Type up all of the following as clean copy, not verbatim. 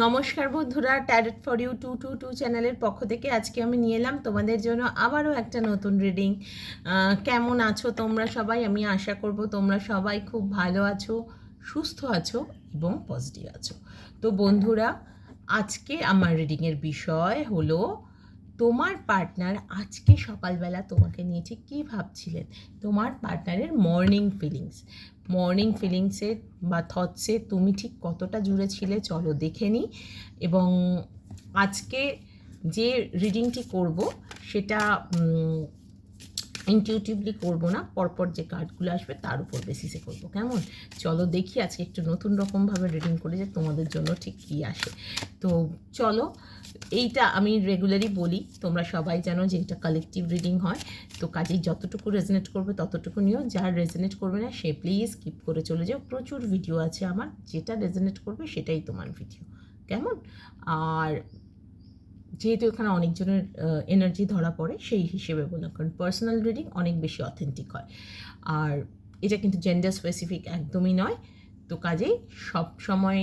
নমস্কার বন্ধুরা, tarot for you 222 চ্যানেলের পক্ষ থেকে আজকে আমি নিয়ে এলাম তোমাদের জন্য আবারও একটা নতুন রিডিং। কেমন আছো তোমরা সবাই? আমি আশা করব তোমরা সবাই খুব ভালো আছো, সুস্থ আছো এবং পজিটিভ আছো। তো বন্ধুরা, আজকে আমার রিডিংয়ের বিষয় হলো তোমার পার্টনার আজকে সকালবেলা তোমাকে নিয়ে ঠিক কী ভাবছিলেন। তোমার পার্টনারের মর্নিং ফিলিংসে বা থটসে তুমি ঠিক কতটা জুড়ে ছিলে চলো দেখে নিই। এবং আজকে যে রিডিংটি করব সেটা ইনটিউটিভলি করবো না, পরপর যে কার্ডগুলো আসবে তার উপর বেসিসে করবো। কেমন? চলো দেখি আজকে একটু নতুন রকমভাবে রিডিং করে যে তোমাদের জন্য ঠিক কী আসে। তো চলো, এইটা আমি রেগুলারই বলি, তোমরা সবাই জানো যে এটা কালেকটিভ রিডিং হয়। তো কাজেই যতটুকু রেজনেট করবে ততটুকু নিও, যার রেজনেট করবে না সে প্লিজ স্কিপ করে চলে যাও। প্রচুর ভিডিও আছে আমার, যেটা রেজনেট করবে সেটাই তোমার ভিডিও। কেমন? আর যেহেতু এখানে অনেকজনের এনার্জি ধরা পড়ে সেই হিসেবে বললাম, কারণ পার্সোনাল রিডিং অনেক বেশি অথেন্টিক হয়। আর এটা কিন্তু জেন্ডার স্পেসিফিক একদমই নয়। তো কাজেই সব সময়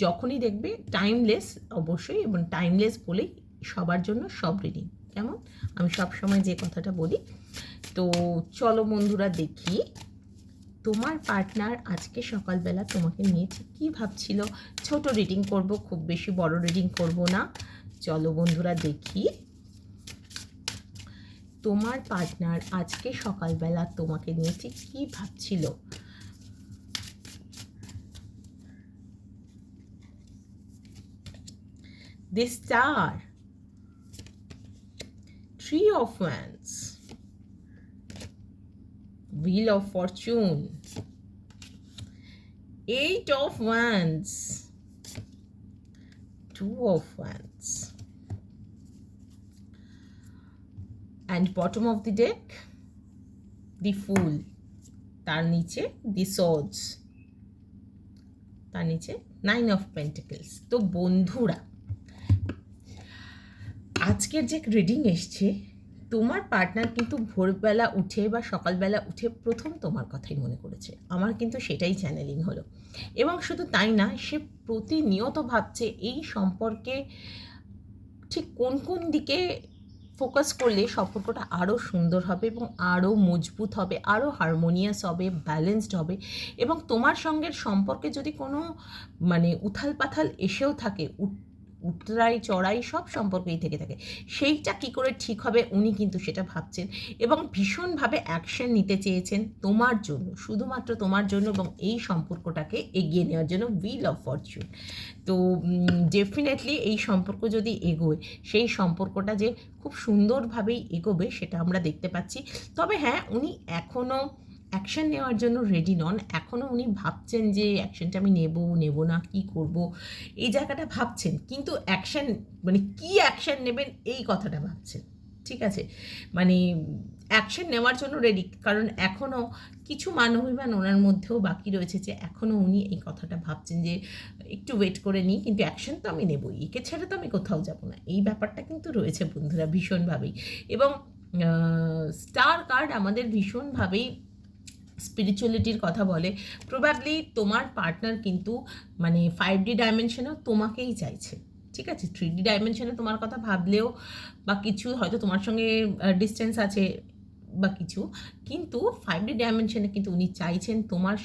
যখনই দেখবে টাইমলেস, অবশ্যই, এবং টাইমলেস বলেই সবার জন্য সব রিডিং। কেমন? আমি সব সময় যে কথাটা বলি। তো চলো বন্ধুরা দেখি তোমার পার্টনার আজকে সকালবেলা তোমাকে নিয়ে ঠিক কী ভাবছিল। ছোট রিডিং করব, খুব বেশি বড় রিডিং করব না। চলো বন্ধুরা দেখি তোমার পার্টনার আজকে সকালবেলা তোমাকে নিয়ে ঠিক কী ভাবছিল। The Star, Three of Wands, Wheel of Fortune, Eight of Wands, Two of Wands, and bottom of the deck, the Fool, তার নিচে the Swords, তার নিচে Nine of Pentacles। তো বন্ধুরা, আজকের যে রিডিং এসছে, তোমার পার্টনার কিন্তু ভোরবেলা উঠে বা সকালবেলা উঠে প্রথম তোমার কথাই মনে করেছে। আমার কিন্তু সেটাই চ্যানেলিং হলো। এবং শুধু তাই না, সে প্রতিনিয়ত ভাবছে এই সম্পর্কে ঠিক কোন কোন দিকে ফোকাস করলে সম্পর্কটা আরও সুন্দর হবে এবং আরও মজবুত হবে, আরও হারমোনিয়াস হবে, ব্যালেন্সড হবে। এবং তোমার সঙ্গে সম্পর্কে যদি কোনো উথাল পাথাল এসেও থাকে, উতরাই চড়াই সব সম্পর্কেই থেকে থাকে, সেইটা কী করে ঠিক হবে উনি কিন্তু সেটা ভাবছেন এবং ভীষণভাবে অ্যাকশন নিতে চেয়েছেন তোমার জন্য, শুধুমাত্র তোমার জন্য, এবং এই সম্পর্কটাকে এগিয়ে নেওয়ার জন্য। Wheel of Fortune. তো ডেফিনেটলি এই সম্পর্ক যদি এগোয়, সেই সম্পর্কটা যে খুব সুন্দরভাবেই এগোবে সেটা আমরা দেখতে পাচ্ছি। তবে হ্যাঁ, উনি এখনও অ্যাকশন নেওয়ার জন্য রেডি নন। এখনও উনি ভাবছেন যে অ্যাকশনটা আমি নেব না, কি করব, এই জায়গাটা ভাবছেন। কিন্তু অ্যাকশন কি অ্যাকশন নেবেন এই কথাটা ভাবছেন। ঠিক আছে, অ্যাকশন নেওয়ার জন্য রেডি, কারণ এখনও কিছু মানবিমান ওনার মধ্যেও বাকি রয়েছে, যে এখনও উনি এই কথাটা ভাবছেন যে একটু ওয়েট করে নিই, কিন্তু অ্যাকশন তো আমি নেবই, একে ছেড়ে তো আমি কোথাও যাব না। এই ব্যাপারটা কিন্তু রয়েছে বন্ধুরা ভীষণভাবেই। এবং স্টার কার্ড আমাদের ভীষণভাবেই স্পিরিচুয়ালিটির কথা বলে। প্রবাবলি তোমার পার্টনার কিন্তু 5D ডাইমেনশনেও তোমাকেই চাইছে। ঠিক আছে, 3D ডাইমেনশনে তোমার কথা ভাবলেও বা কিছু হয়তো তোমার সঙ্গে ডিস্টেন্স আছে বা কিছু, কিন্তু 5D ডাইমেনশনে কিন্তু উনি চাইছেন তোমার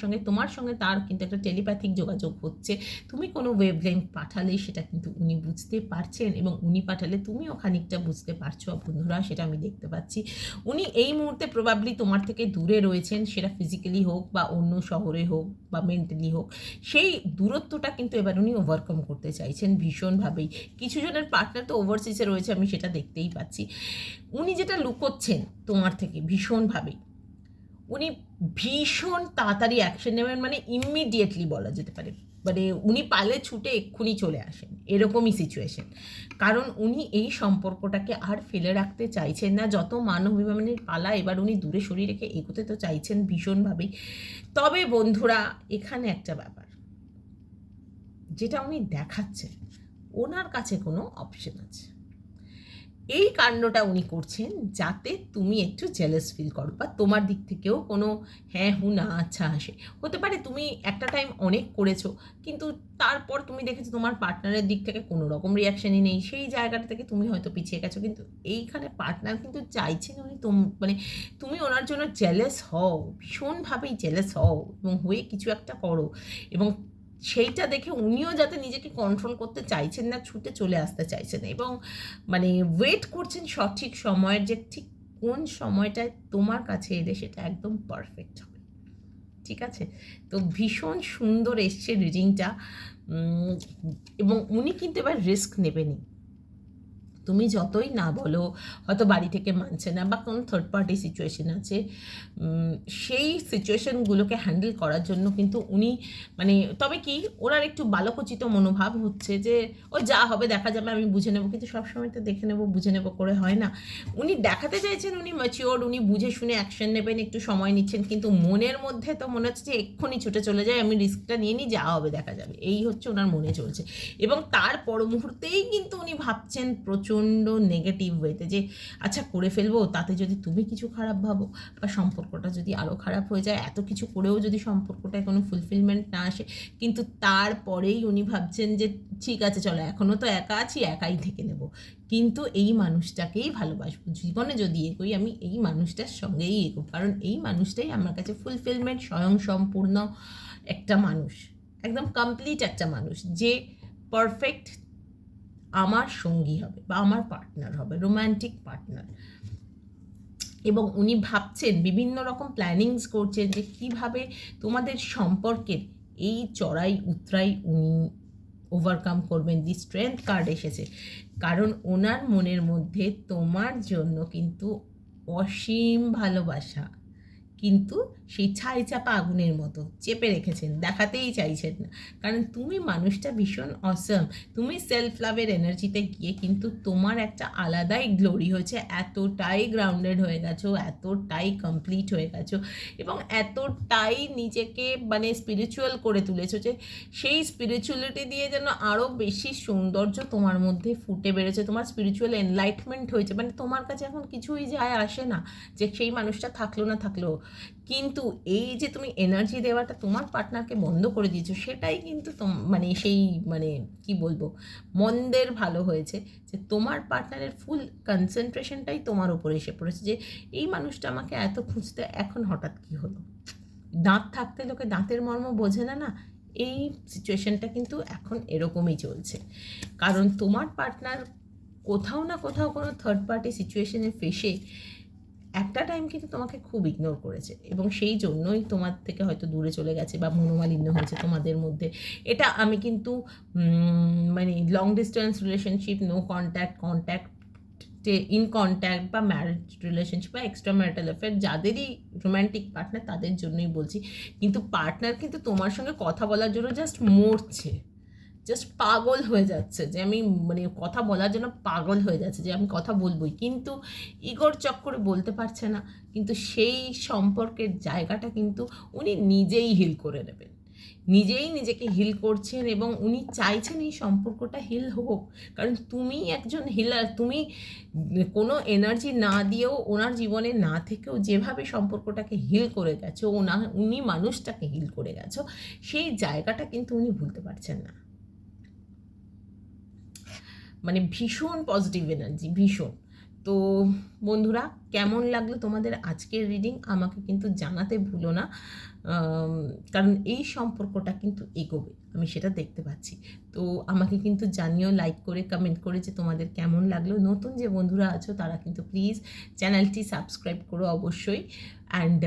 সঙ্গে তার কিন্তু একটা টেলিপ্যাথিক যোগাযোগ হচ্ছে। তুমি কোনো ওয়েভলেন্থ পাঠালে সেটা কিন্তু উনি বুঝতে পারছেন, এবং উনি পাঠালে তুমিও খানিকটা বুঝতে পারছো বন্ধুরা, সেটা আমি দেখতে পাচ্ছি। উনি এই মুহূর্তে প্রবাবলি তোমার থেকে দূরে রয়েছেন, সেটা ফিজিক্যালি হোক বা অন্য শহরে হোক বা মেন্টালি হোক। সেই দূরত্বটা কিন্তু এবার উনি ওভারকাম করতে চাইছেন ভীষণভাবেই। কিছু জনের পার্টনার তো ওভারসিজে রয়েছে, আমি সেটা দেখতেই পাচ্ছি। উনি যেটা লুকোচ্ছেন তোমার থেকে ভীষণভাবেই, উনি ভীষণ তাড়াতাড়ি অ্যাকশন নেবেন, ইমিডিয়েটলি বলা যেতে পারে। উনি পালে ছুটে এক্ষুনি চলে আসেন, এরকমই সিচুয়েশন। কারণ উনি এই সম্পর্কটাকে আর ফেলে রাখতে চাইছেন না। যত মানবিমানের পালা এবার উনি দূরে সরিয়ে রেখে এগোতে তো চাইছেন ভীষণভাবেই। তবে বন্ধুরা, এখানে একটা ব্যাপার যেটা উনি দেখাচ্ছেন, ওনার কাছে কোনো অপশন আছে। এই কাণ্ডটা উনি করছেন যাতে তুমি একটু জেলাস ফিল করো, বা তোমার দিক থেকেও কোনো হ্যাঁ হু না আচ্ছা আসে। হতে পারে তুমি একটা টাইম অনেক করেছো, কিন্তু তারপর তুমি দেখেছো তোমার পার্টনারের দিক থেকে কোনো রকম রিয়াকশানই নেই, সেই জায়গাটা থেকে তুমি হয়তো পিছিয়ে গেছো। কিন্তু এইখানে পার্টনার কিন্তু চাইছেন উনি মানে তুমি ওনার জন্য জেলাস হও, ভীষণভাবেই জেলাস হও এবং হয়ে কিছু একটা করো। এবং সেইটা দেখে উনিও যাতে নিজেকে কন্ট্রোল করতে চাইছেন না, ছুটে চলে আসতে চাইছেন এবং মানে ওয়েট করছেন সঠিক সময়ের, যে ঠিক কোন সময়টায় তোমার কাছে এলে সেটা একদম পারফেক্ট হবে। ঠিক আছে? তো ভীষণ সুন্দর এসছে রিডিংটা, এবং উনি কিন্তু এবার রিস্ক নেবেনই। তুমি যতই না বলো, হয়তো বাড়ি থেকে মানছে না বা কোনো থার্ড পার্টি সিচুয়েশন আছে, সেই সিচুয়েশনগুলোকে হ্যান্ডেল করার জন্য কিন্তু উনি মানে, তবে কি ওনার একটু বালকোচিত মনোভাব হচ্ছে যে ও যা হবে দেখা যাবে, আমি বুঝে নেবো। কিন্তু সবসময় তো দেখে নেবো বুঝে নেবো করে হয় না। উনি দেখাতে চাইছেন উনি ম্যাচিওর, উনি বুঝে শুনে অ্যাকশন নেবেন, একটু সময় নিচ্ছেন, কিন্তু মনের মধ্যে তো মনে হচ্ছে যে এক্ষুনি ছুটে চলে যায়, আমি রিস্কটা নিয়ে নিই, যা হবে দেখা যাবে, এই হচ্ছে ওনার মনে চলছে। এবং তার পর মুহূর্তেই কিন্তু উনি ভাবছেন প্রচণ্ড নেগেটিভ ওয়েতে যে আচ্ছা করে ফেলবো, তাতে যদি তুমি কিছু খারাপ ভাবো বা সম্পর্কটা যদি আরও খারাপ হয়ে যায়, এত কিছু করেও যদি সম্পর্কটায় কোনো ফুলফিলমেন্ট না আসে। কিন্তু তারপরেই উনি ভাবছেন যে ঠিক আছে চলো, এখনও তো একা আছি, একাই থেকে নেব, কিন্তু এই মানুষটাকেই ভালোবাসবো, জীবনে যদি এগোই আমি এই মানুষটার সঙ্গেই এগোবো, কারণ এই মানুষটাই আমার কাছে ফুলফিলমেন্ট, স্বয়ংসম্পূর্ণ একটা মানুষ, একদম কমপ্লিট একটা মানুষ, যে পারফেক্ট আমার সঙ্গী হবে বা আমার পার্টনার হবে, রোম্যান্টিক পার্টনার। এবং উনি ভাবছেন, বিভিন্ন রকম প্ল্যানিংস করছেন যে কীভাবে তোমাদের সম্পর্কের এই চড়াই উতরাই উনি ওভারকাম করবেন। দি স্ট্রেংথ কার্ড এসেছে, কারণ ওনার মনের মধ্যে তোমার জন্য কিন্তু অসীম ভালোবাসা, কিন্তু সেই ছাই চাপা আগুনের মতো চেপে রেখেছেন, দেখাতেই চাইছেন না। কারণ তুমি মানুষটা ভীষণ অসম, তুমি সেলফ লাভের এনার্জিতে গিয়ে কিন্তু তোমার একটা আলাদাই গ্লোরি হয়েছে, এতটাই গ্রাউন্ডেড হয়ে গেছো, এতটাই কমপ্লিট হয়ে গেছো এবং এতটাই নিজেকে মানে স্পিরিচুয়াল করে তুলেছো যে সেই স্পিরিচুয়ালিটি দিয়ে যেন আরও বেশি সৌন্দর্য তোমার মধ্যে ফুটে বেড়েছে, তোমার স্পিরিচুয়াল এনলাইটমেন্ট হয়েছে। মানে তোমার কাছে এখন কিছুই যায় আসে না যে সেই মানুষটা থাকলো না থাকলো, কিন্তু এই যে তুমি এনার্জি দেওয়াটা তোমার পার্টনারকে বন্ধ করে দিয়েছো, সেটাই কিন্তু মানে সেই মানে কি বলবো, মন্দের ভালো হয়েছে যে তোমার পার্টনারের ফুল কনসেন্ট্রেশনটাই তোমার উপরে এসে পড়েছে, যে এই মানুষটা আমাকে এত খুঁজতে এখন হঠাৎ কি হলো। দাঁত থাকতে লোকে দাঁতের মর্ম বোঝে না, না এই সিচুয়েশনটা কিন্তু এখন এরকমই চলছে। কারণ তোমার পার্টনার কোথাও না কোথাও কোনো থার্ড পার্টি সিচুয়েশনে ফেসে একটা টাইম কিন্তু তোমাকে খুব ইগনোর করেছে, এবং সেই জন্যই তোমার থেকে হয়তো দূরে চলে গেছে বা মনোমালিন্য হয়েছে তোমাদের মধ্যে। এটা আমি কিন্তু মানে long distance relationship, no contact in contact বা ম্যারেজ রিলেশনশিপ বা এক্সট্রা ম্যারিটাল অ্যাফেয়ার, যাদেরই রোম্যান্টিক পার্টনার তাদের জন্যই বলছি। কিন্তু পার্টনার কিন্তু তোমার সঙ্গে কথা বলার জন্য জাস্ট মরছে, জাস্ট পাগল হয়ে যাচ্ছে, যে আমি মানে কথা বলার জন্য পাগল হয়ে যাচ্ছে যে আমি কথা বলবোই, কিন্তু ইগোর চক্করে বলতে পারছে না। কিন্তু সেই সম্পর্কের জায়গাটা কিন্তু উনি নিজেই হিল করে নেবেন, নিজেই নিজেকে হিল করছেন এবং উনি চাইছেন এই সম্পর্কটা হিল হোক। কারণ তুমি একজন হিলার, তুমি কোনো এনার্জি না দিয়েও ওনার জীবনে না থেকেও যেভাবে সম্পর্কটাকে হিল করে গেছো, উনি মানুষটাকে হিল করে গেছো, সেই জায়গাটা কিন্তু উনি ভুলতে পারছেন না। মানে ভীষণ পজিটিভ এনার্জি, ভীষণ। তো বন্ধুরা, কেমন লাগলো তোমাদের আজকের রিডিং আমাকে কিন্তু জানাতে ভুলো না, কারণ এই সম্পর্কটা কিন্তু এগোবে, আমি সেটা দেখতে পাচ্ছি। তো আমাকে কিন্তু জানিও লাইক করে, কমেন্ট করে যে তোমাদের কেমন লাগলো। নতুন যে বন্ধুরা আছো তারা কিন্তু প্লিজ চ্যানেলটি সাবস্ক্রাইব করো অবশ্যই। অ্যান্ড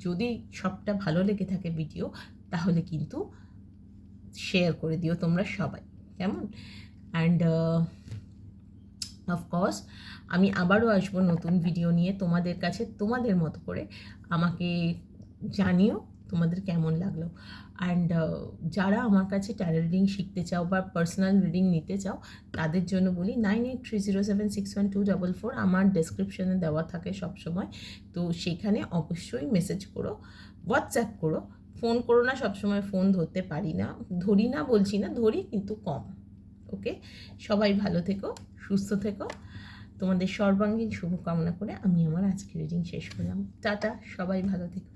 যদি সবটা ভালো লেগে থাকে ভিডিও, তাহলে কিন্তু শেয়ার করে দিও তোমরা সবাই, কেমন? অ্যান্ড অফকোর্স আমি আবারও আসবো নতুন ভিডিও নিয়ে তোমাদের কাছে, তোমাদের মতো করে আমাকে জানিও তোমাদের কেমন লাগলো। অ্যান্ড যারা আমার কাছে ট্যারো রিডিং শিখতে চাও বা পার্সোনাল রিডিং নিতে চাও, তাদের জন্য বলি 9830761244 আমার ডেসক্রিপশনে দেওয়া থাকে সবসময়। তো সেখানে অবশ্যই মেসেজ করো, হোয়াটসঅ্যাপ করো, ফোন করো না, সবসময় ফোন ধরতে পারি না, ধরি না বলছি না, ধরি কিন্তু কম। ওকে, সবাই ভালো থেকো, সুস্থ থেকো। তোমাদের সর্বাঙ্গীন শুভকামনা করে আমি আমার আজকের রিডিং শেষ করলাম। টাটা, সবাই ভালো থেকো।